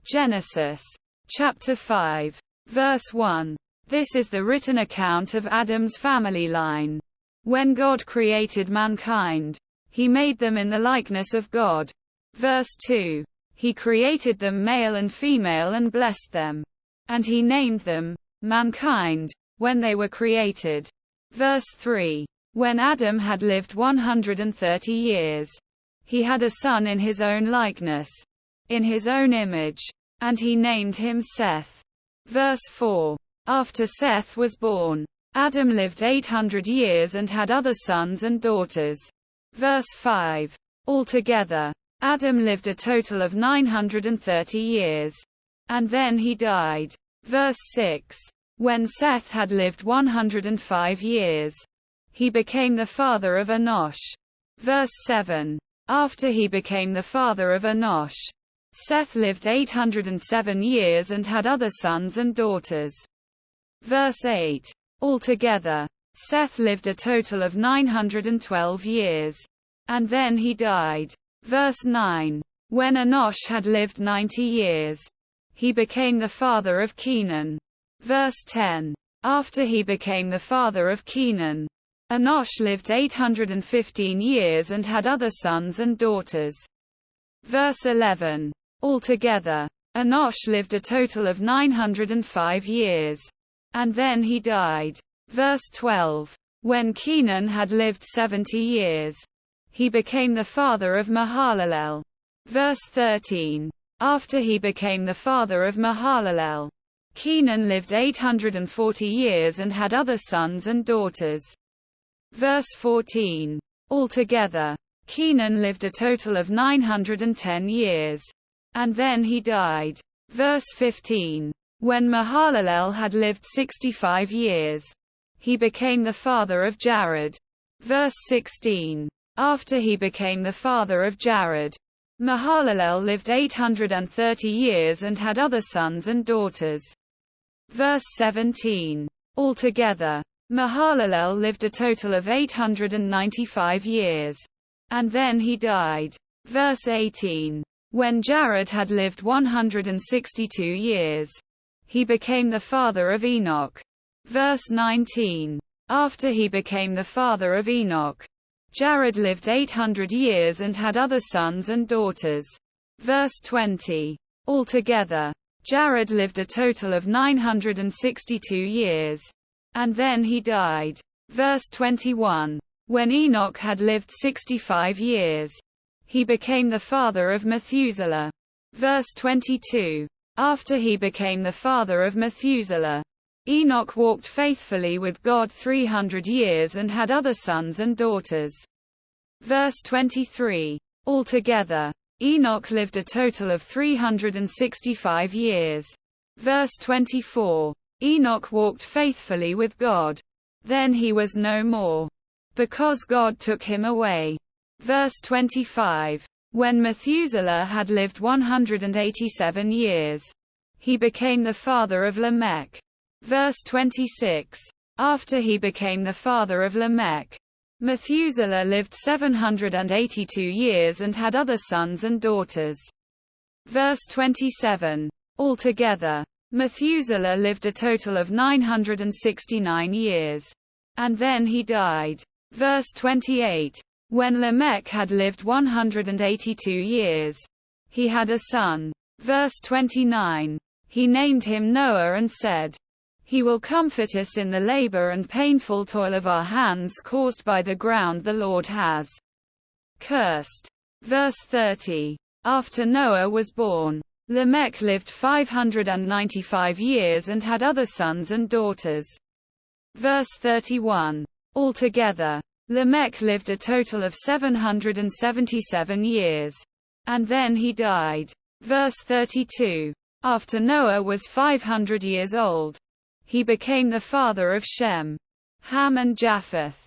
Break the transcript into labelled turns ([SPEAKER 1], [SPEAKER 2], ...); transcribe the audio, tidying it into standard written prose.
[SPEAKER 1] Genesis. Chapter 5. Verse 1. This is the written account of Adam's family line. When God created mankind, He made them in the likeness of God. Verse 2. He created them male and female and blessed them. And He named them, mankind, when they were created. Verse 3. When Adam had lived 130 years, he had a son in his own likeness, in his own image, and he named him Seth. Verse 4. After Seth was born, Adam lived 800 years and had other sons and daughters. Verse 5. Altogether, Adam lived a total of 930 years. And then he died. Verse 6. When Seth had lived 105 years, he became the father of Enosh. Verse 7. After he became the father of Enosh, Seth lived 807 years and had other sons and daughters. Verse 8. Altogether, Seth lived a total of 912 years. And then he died. Verse 9. When Enosh had lived 90 years, he became the father of Kenan. Verse 10. After he became the father of Kenan, Enosh lived 815 years and had other sons and daughters. Verse 11. Altogether, Enosh lived a total of 905 years. And then he died. Verse 12. When Kenan had lived 70 years, he became the father of Mahalalel. Verse 13. After he became the father of Mahalalel, Kenan lived 840 years and had other sons and daughters. Verse 14. Altogether, Kenan lived a total of 910 years. And then he died. Verse 15. When Mahalalel had lived 65 years, he became the father of Jared. Verse 16. After he became the father of Jared, Mahalalel lived 830 years and had other sons and daughters. Verse 17. Altogether, Mahalalel lived a total of 895 years. And then he died. Verse 18. When Jared had lived 162 years, he became the father of Enoch. Verse 19. After he became the father of Enoch, Jared lived 800 years and had other sons and daughters. Verse 20. Altogether, Jared lived a total of 962 years. And then he died. Verse 21. When Enoch had lived 65 years, he became the father of Methuselah. Verse 22. After he became the father of Methuselah, Enoch walked faithfully with God 300 years and had other sons and daughters. Verse 23. Altogether, Enoch lived a total of 365 years. Verse 24. Enoch walked faithfully with God. Then he was no more, because God took him away. Verse 25. When Methuselah had lived 187 years, he became the father of Lamech. Verse 26. After he became the father of Lamech, Methuselah lived 782 years and had other sons and daughters. Verse 27. Altogether, Methuselah lived a total of 969 years. And then he died. Verse 28. When Lamech had lived 182 years, he had a son. Verse 29. He named him Noah and said, "He will comfort us in the labor and painful toil of our hands caused by the ground the Lord has cursed." Verse 30. After Noah was born, Lamech lived 595 years and had other sons and daughters. Verse 31. Altogether, Lamech lived a total of 777 years. And then he died. Verse 32. After Noah was 500 years old, he became the father of Shem, Ham and Japheth.